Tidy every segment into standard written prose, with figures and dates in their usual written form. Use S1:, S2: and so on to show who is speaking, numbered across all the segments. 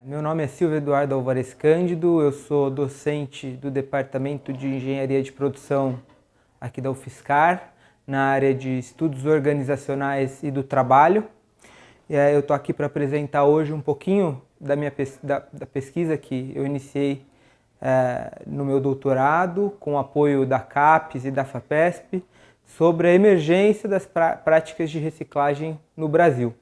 S1: Meu nome é Silvio Eduardo Alvarez Cândido, eu sou docente do Departamento de Engenharia de Produção aqui da UFSCar, na área de Estudos Organizacionais e do Trabalho. Eu estou aqui para apresentar hoje um pouquinho da minha da pesquisa que eu iniciei no meu doutorado, com o apoio da CAPES e da FAPESP, sobre a emergência das práticas de reciclagem no Brasil.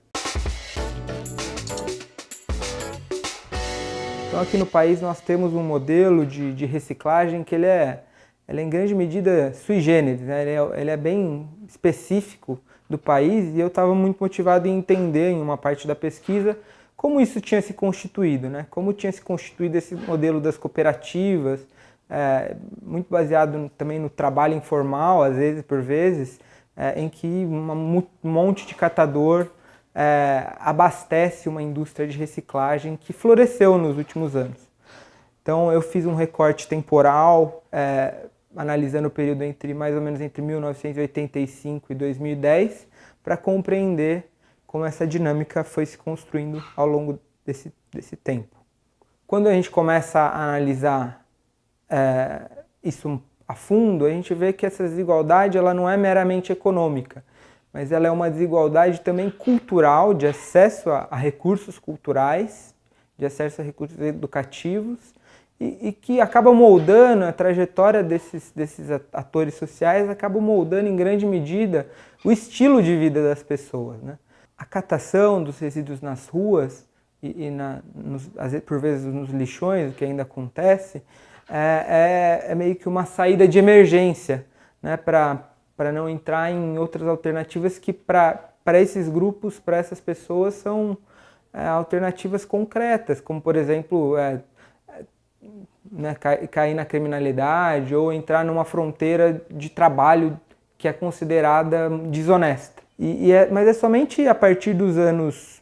S1: Então aqui no país nós temos um modelo de reciclagem que ele é em grande medida sui generis, né? Ele é bem específico do país e eu estava muito motivado em entender em uma parte da pesquisa como isso tinha se constituído, né? Como tinha se constituído esse modelo das cooperativas, muito baseado também no trabalho informal, às vezes, por vezes, em que um monte de catador abastece uma indústria de reciclagem que floresceu nos últimos anos. Então eu fiz um recorte temporal, analisando o período mais ou menos entre 1985 e 2010, para compreender como essa dinâmica foi se construindo ao longo desse tempo. Quando a gente começa a analisar isso a fundo, a gente vê que essa desigualdade ela não é meramente econômica, mas ela é uma desigualdade também cultural, de acesso a recursos culturais, de acesso a recursos educativos, e que acaba moldando a trajetória desses atores sociais, acaba moldando em grande medida o estilo de vida das pessoas, né? A catação dos resíduos nas ruas, por vezes nos lixões, o que ainda acontece, é meio que uma saída de emergência, né, para não entrar em outras alternativas que para esses grupos, para essas pessoas, são alternativas concretas, como por exemplo, cair na criminalidade ou entrar numa fronteira de trabalho que é considerada desonesta. Mas é somente a partir dos anos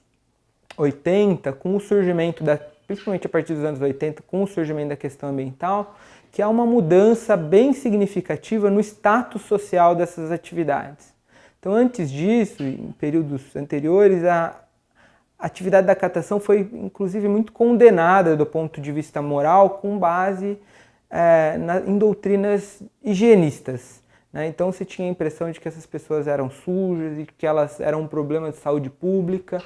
S1: 80, com o surgimento principalmente a partir dos anos 80, com o surgimento da questão ambiental, que há uma mudança bem significativa no status social dessas atividades. Então, antes disso, em períodos anteriores, a atividade da catação foi, inclusive, muito condenada do ponto de vista moral, com base em doutrinas higienistas, né? Então, se tinha a impressão de que essas pessoas eram sujas e que elas eram um problema de saúde pública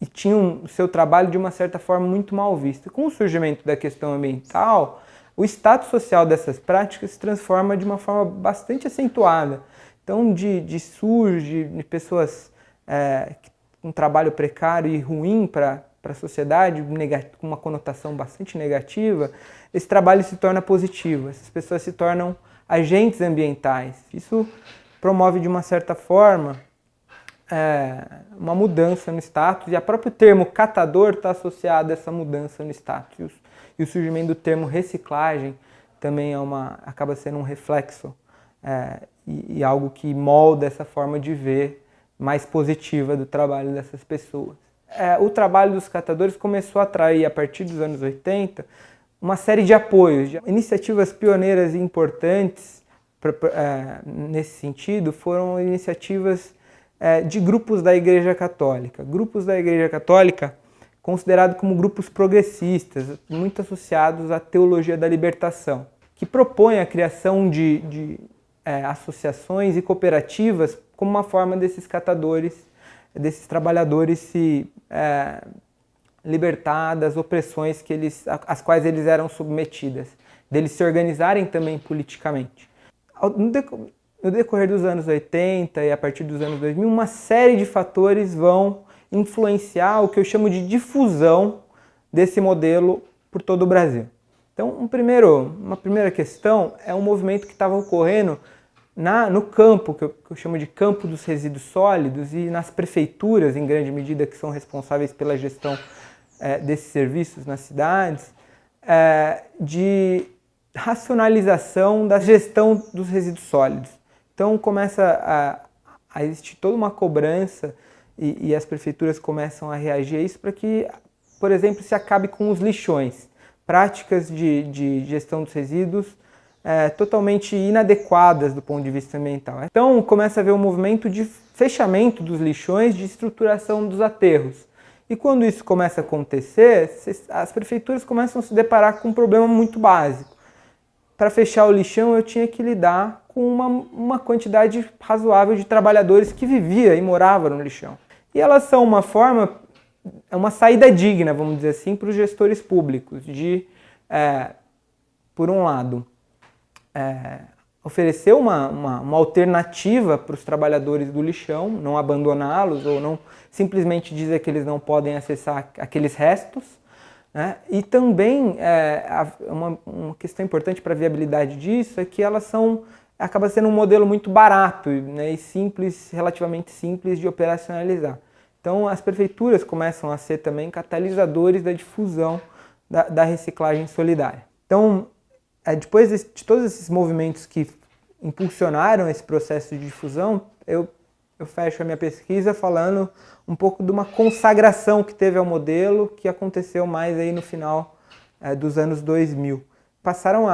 S1: e tinham o seu trabalho, de uma certa forma, muito mal visto. Com o surgimento da questão ambiental, o status social dessas práticas se transforma de uma forma bastante acentuada. Então, de sujos, de pessoas com trabalho precário e ruim para a sociedade, com uma conotação bastante negativa, esse trabalho se torna positivo, essas pessoas se tornam agentes ambientais. Isso promove, de uma certa forma, uma mudança no status, e o próprio termo catador está associado a essa mudança no status. E o surgimento do termo reciclagem também acaba sendo um reflexo e algo que molda essa forma de ver mais positiva do trabalho dessas pessoas. O trabalho dos catadores começou a atrair, a partir dos anos 80, uma série de apoios. Iniciativas pioneiras e importantes nesse sentido foram iniciativas de grupos da Igreja Católica. Grupos da Igreja Católica considerados como grupos progressistas, muito associados à teologia da libertação, que propõe a criação de associações e cooperativas como uma forma desses catadores, desses trabalhadores se libertar das opressões às quais eles eram submetidas, deles se organizarem também politicamente. No decorrer dos anos 80 e a partir dos anos 2000, uma série de fatores vão influenciar o que eu chamo de difusão desse modelo por todo o Brasil. Então, uma primeira questão é um movimento que estava ocorrendo no campo, que eu chamo de campo dos resíduos sólidos, e nas prefeituras, em grande medida, que são responsáveis pela gestão desses serviços nas cidades, de racionalização da gestão dos resíduos sólidos. Então começa a existir toda uma cobrança e as prefeituras começam a reagir a isso para que, por exemplo, se acabe com os lixões, práticas de gestão dos resíduos totalmente inadequadas do ponto de vista ambiental. Então começa a haver um movimento de fechamento dos lixões, de estruturação dos aterros. E quando isso começa a acontecer, as prefeituras começam a se deparar com um problema muito básico. Para fechar o lixão, eu tinha que lidar com uma quantidade razoável de trabalhadores que vivia e morava no lixão. E elas são uma saída digna, vamos dizer assim, para os gestores públicos, de, por um lado, oferecer uma alternativa para os trabalhadores do lixão, não abandoná-los ou não simplesmente dizer que eles não podem acessar aqueles restos, né? E também uma questão importante para a viabilidade disso é que elas acaba sendo um modelo muito barato, né, e simples, relativamente simples de operacionalizar. Então as prefeituras começam a ser também catalisadores da difusão da reciclagem solidária. Então, depois de todos esses movimentos que impulsionaram esse processo de difusão, eu fecho a minha pesquisa falando um pouco de uma consagração que teve ao modelo, que aconteceu mais aí no final dos anos 2000. Passaram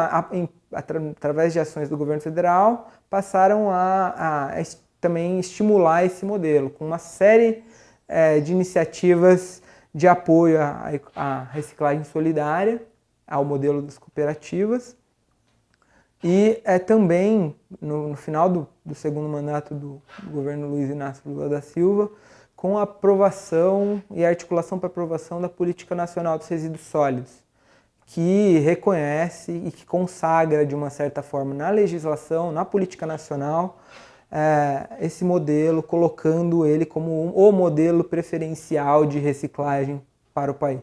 S1: através de ações do governo federal, passaram a também estimular esse modelo, com uma série de iniciativas de apoio à reciclagem solidária, ao modelo das cooperativas. E também, no final do segundo mandato do governo Luiz Inácio Lula da Silva, com a aprovação e a articulação para aprovação da Política Nacional dos Resíduos Sólidos, que reconhece e que consagra, de uma certa forma, na legislação, na política nacional, esse modelo, colocando ele como o modelo preferencial de reciclagem para o país.